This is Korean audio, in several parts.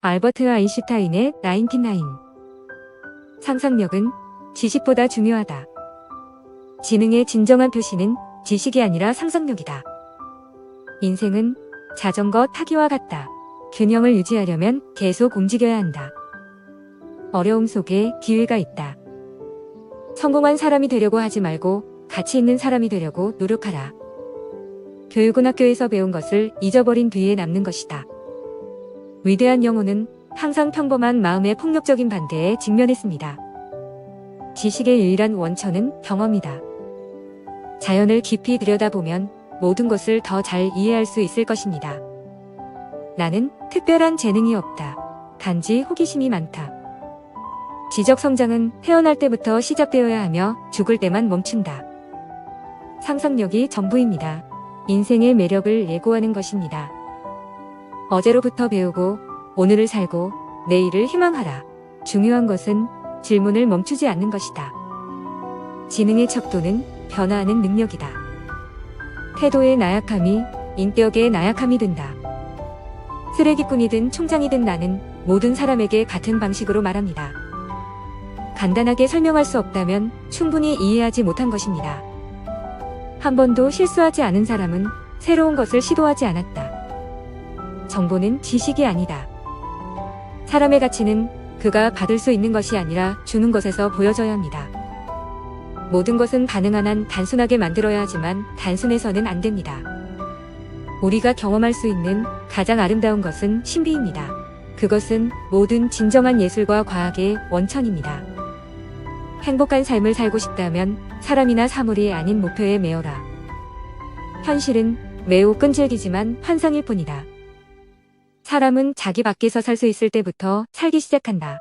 알버트 아인슈타인의 99. 상상력은 지식보다 중요하다. 지능의 진정한 표시는 지식이 아니라 상상력이다. 인생은 자전거 타기와 같다. 균형을 유지하려면 계속 움직여야 한다. 어려움 속에 기회가 있다. 성공한 사람이 되려고 하지 말고 가치 있는 사람이 되려고 노력하라. 교육은 학교에서 배운 것을 잊어버린 뒤에 남는 것이다. 위대한 영혼은 항상 평범한 마음의 폭력적인 반대에 직면했습니다. 지식의 유일한 원천은 경험이다. 자연을 깊이 들여다보면 모든 것을 더 잘 이해할 수 있을 것입니다. 나는 특별한 재능이 없다. 단지 호기심이 많다. 지적 성장은 태어날 때부터 시작되어야 하며 죽을 때만 멈춘다. 상상력이 전부입니다. 인생의 매력을 예고하는 것입니다. 어제로부터 배우고 오늘을 살고 내일을 희망하라. 중요한 것은 질문을 멈추지 않는 것이다. 지능의 척도는 변화하는 능력이다. 태도의 나약함이 인격의 나약함이 된다. 쓰레기꾼이든 총장이든 나는 모든 사람에게 같은 방식으로 말합니다. 간단하게 설명할 수 없다면 충분히 이해하지 못한 것입니다. 한 번도 실수하지 않은 사람은 새로운 것을 시도하지 않았다. 정보는 지식이 아니다. 사람의 가치는 그가 받을 수 있는 것이 아니라 주는 것에서 보여져야 합니다. 모든 것은 가능한 한 단순하게 만들어야 하지만 단순해서는 안 됩니다. 우리가 경험할 수 있는 가장 아름다운 것은 신비입니다. 그것은 모든 진정한 예술과 과학의 원천입니다. 행복한 삶을 살고 싶다면 사람이나 사물이 아닌 목표에 매여라. 현실은 매우 끈질기지만 환상일 뿐이다. 사람은 자기 밖에서 살 수 있을 때부터 살기 시작한다.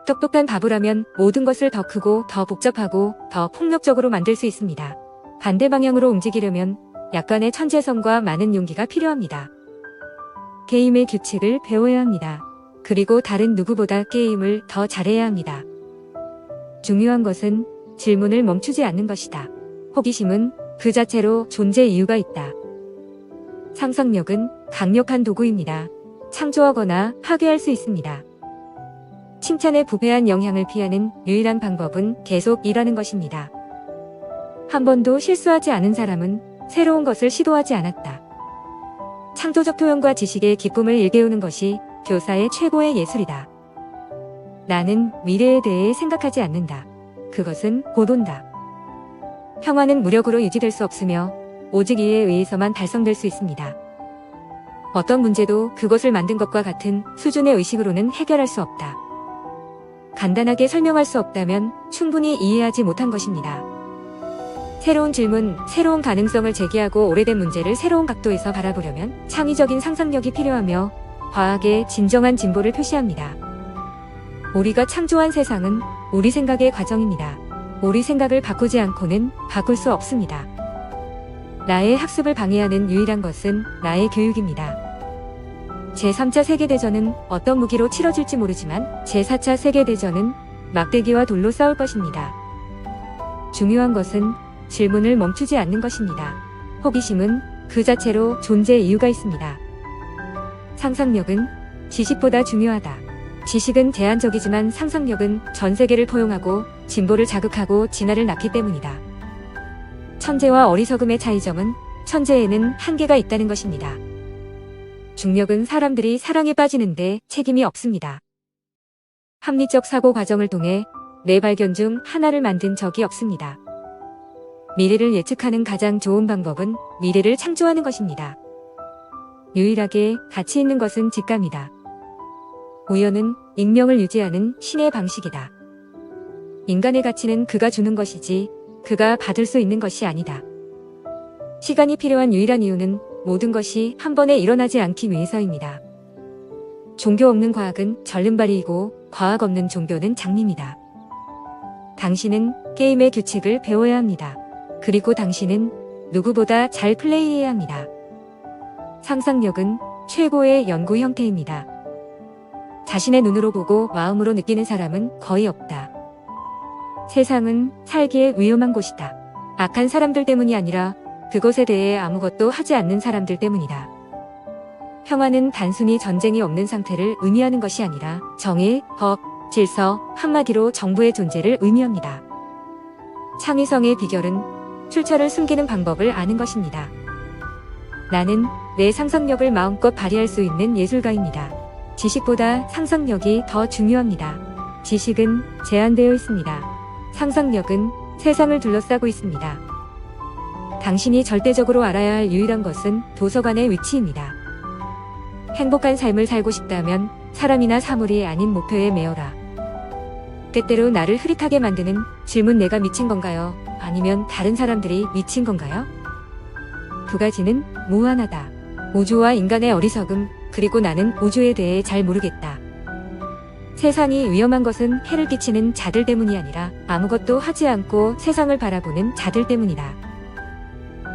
똑똑한 바보라면 모든 것을 더 크고 더 복잡하고 더 폭력적으로 만들 수 있습니다. 반대 방향으로 움직이려면 약간의 천재성과 많은 용기가 필요합니다. 게임의 규칙을 배워야 합니다. 그리고 다른 누구보다 게임을 더 잘해야 합니다. 중요한 것은 질문을 멈추지 않는 것이다. 호기심은 그 자체로 존재 이유가 있다. 상상력은 강력한 도구입니다. 창조하거나 파괴할 수 있습니다. 칭찬에 부패한 영향을 피하는 유일한 방법은 계속 일하는 것입니다. 한 번도 실수하지 않은 사람은 새로운 것을 시도하지 않았다. 창조적 표현과 지식의 기쁨을 일깨우는 것이 교사의 최고의 예술이다. 나는 미래에 대해 생각하지 않는다. 그것은 곧 온다. 평화는 무력으로 유지될 수 없으며 오직 이에 의해서만 달성될 수 있습니다. 어떤 문제도 그것을 만든 것과 같은 수준의 의식으로는 해결할 수 없다. 간단하게 설명할 수 없다면 충분히 이해하지 못한 것입니다. 새로운 질문, 새로운 가능성을 제기하고 오래된 문제를 새로운 각도에서 바라보려면 창의적인 상상력이 필요하며 과학의 진정한 진보를 표시합니다. 우리가 창조한 세상은 우리 생각의 과정입니다. 우리 생각을 바꾸지 않고는 바꿀 수 없습니다. 나의 학습을 방해하는 유일한 것은 나의 교육입니다. 제3차 세계대전은 어떤 무기로 치러질지 모르지만 제4차 세계대전은 막대기와 돌로 싸울 것입니다. 중요한 것은 질문을 멈추지 않는 것입니다. 호기심은 그 자체로 존재 이유가 있습니다. 상상력은 지식보다 중요하다. 지식은 제한적이지만 상상력은 전 세계를 포용하고 진보를 자극하고 진화를 낳기 때문이다. 천재와 어리석음의 차이점은 천재에는 한계가 있다는 것입니다. 중력은 사람들이 사랑에 빠지는데 책임이 없습니다. 합리적 사고 과정을 통해 내 발견 중 하나를 만든 적이 없습니다. 미래를 예측하는 가장 좋은 방법은 미래를 창조하는 것입니다. 유일하게 가치 있는 것은 직감이다. 우연은 익명을 유지하는 신의 방식이다. 인간의 가치는 그가 주는 것이지 그가 받을 수 있는 것이 아니다. 시간이 필요한 유일한 이유는 모든 것이 한 번에 일어나지 않기 위해서입니다. 종교 없는 과학은 절름발이이고 과학 없는 종교는 장미입니다. 당신은 게임의 규칙을 배워야 합니다. 그리고 당신은 누구보다 잘 플레이해야 합니다. 상상력은 최고의 연구 형태입니다. 자신의 눈으로 보고 마음으로 느끼는 사람은 거의 없다. 세상은 살기에 위험한 곳이다. 악한 사람들 때문이 아니라 그것에 대해 아무것도 하지 않는 사람들 때문이다. 평화는 단순히 전쟁이 없는 상태를 의미하는 것이 아니라 정의, 법, 질서, 한마디로 정부의 존재를 의미합니다. 창의성의 비결은 출처를 숨기는 방법을 아는 것입니다. 나는 내 상상력을 마음껏 발휘할 수 있는 예술가입니다. 지식보다 상상력이 더 중요합니다. 지식은 제한되어 있습니다. 상상력은 세상을 둘러싸고 있습니다. 당신이 절대적으로 알아야 할 유일한 것은 도서관의 위치입니다. 행복한 삶을 살고 싶다면 사람이나 사물이 아닌 목표에 매여라. 때때로 나를 흐릿하게 만드는 질문, 내가 미친 건가요? 아니면 다른 사람들이 미친 건가요? 두 가지는 무한하다. 우주와 인간의 어리석음, 그리고 나는 우주에 대해 잘 모르겠다. 세상이 위험한 것은 해를 끼치는 자들 때문이 아니라 아무것도 하지 않고 세상을 바라보는 자들 때문이다.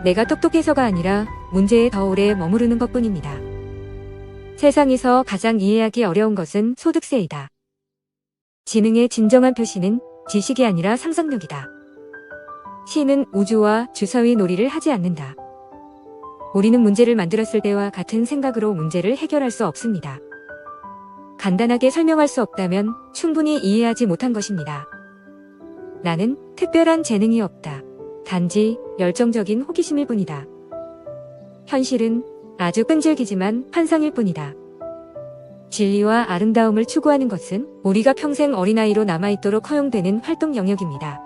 내가 똑똑해서가 아니라 문제에 더 오래 머무르는 것뿐입니다. 세상에서 가장 이해하기 어려운 것은 소득세이다. 지능의 진정한 표시는 지식이 아니라 상상력이다. 시는 우주와 주사위 놀이를 하지 않는다. 우리는 문제를 만들었을 때와 같은 생각으로 문제를 해결할 수 없습니다. 간단하게 설명할 수 없다면 충분히 이해하지 못한 것입니다. 나는 특별한 재능이 없다. 단지 열정적인 호기심일 뿐이다. 현실은 아주 끈질기지만 환상일 뿐이다. 진리와 아름다움을 추구하는 것은 우리가 평생 어린아이로 남아있도록 허용되는 활동 영역입니다.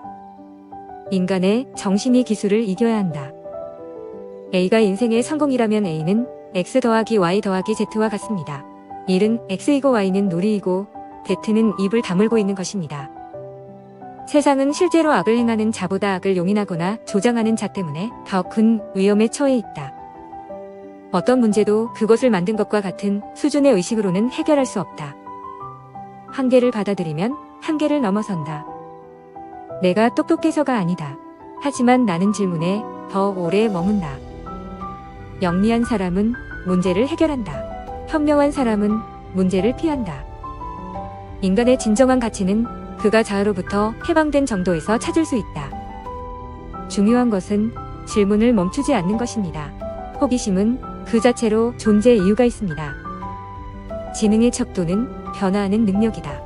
인간의 정신이 기술을 이겨야 한다. A가 인생의 성공이라면 A는 X 더하기 Y 더하기 Z와 같습니다. 일은 X이고 Y는 놀이이고 Z는 입을 다물고 있는 것입니다. 세상은 실제로 악을 행하는 자보다 악을 용인하거나 조장하는 자 때문에 더 큰 위험에 처해 있다. 어떤 문제도 그것을 만든 것과 같은 수준의 의식으로는 해결할 수 없다. 한계를 받아들이면 한계를 넘어선다. 내가 똑똑해서가 아니다. 하지만 나는 질문에 더 오래 머문다. 영리한 사람은 문제를 해결한다. 현명한 사람은 문제를 피한다. 인간의 진정한 가치는 그가 자아로부터 해방된 정도에서 찾을 수 있다. 중요한 것은 질문을 멈추지 않는 것입니다. 호기심은 그 자체로 존재의 이유가 있습니다. 지능의 척도는 변화하는 능력이다.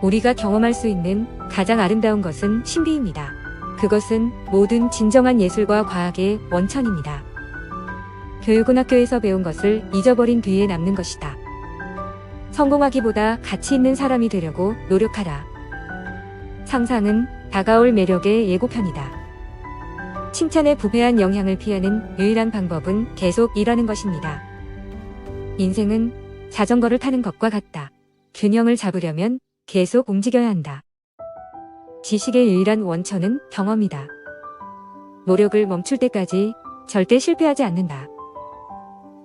우리가 경험할 수 있는 가장 아름다운 것은 신비입니다. 그것은 모든 진정한 예술과 과학의 원천입니다. 교육은 학교에서 배운 것을 잊어버린 뒤에 남는 것이다. 성공하기보다 가치 있는 사람이 되려고 노력하라. 상상은 다가올 매력의 예고편이다. 칭찬에 부패한 영향을 피하는 유일한 방법은 계속 일하는 것입니다. 인생은 자전거를 타는 것과 같다. 균형을 잡으려면 계속 움직여야 한다. 지식의 유일한 원천은 경험이다. 노력을 멈출 때까지 절대 실패하지 않는다.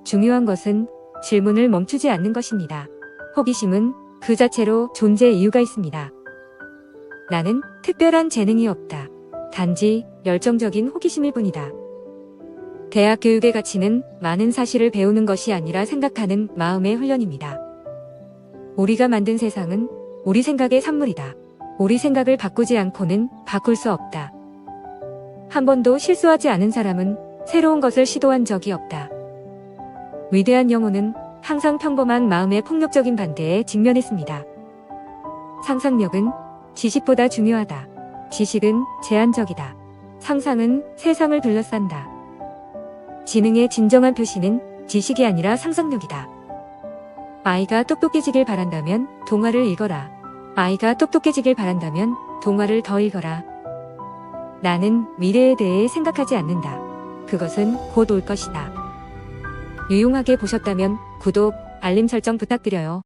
중요한 것은 질문을 멈추지 않는 것입니다. 호기심은 그 자체로 존재의 이유가 있습니다. 나는 특별한 재능이 없다. 단지 열정적인 호기심일 뿐이다. 대학 교육의 가치는 많은 사실을 배우는 것이 아니라 생각하는 마음의 훈련입니다. 우리가 만든 세상은 우리 생각의 산물이다. 우리 생각을 바꾸지 않고는 바꿀 수 없다. 한 번도 실수하지 않은 사람은 새로운 것을 시도한 적이 없다. 위대한 영혼은 항상 평범한 마음의 폭력적인 반대에 직면했습니다. 상상력은 지식보다 중요하다. 지식은 제한적이다. 상상은 세상을 둘러싼다. 지능의 진정한 표시는 지식이 아니라 상상력이다. 아이가 똑똑해지길 바란다면 동화를 읽어라. 아이가 똑똑해지길 바란다면 동화를 더 읽어라. 나는 미래에 대해 생각하지 않는다. 그것은 곧 올 것이다. 유용하게 보셨다면 구독, 알림 설정 부탁드려요.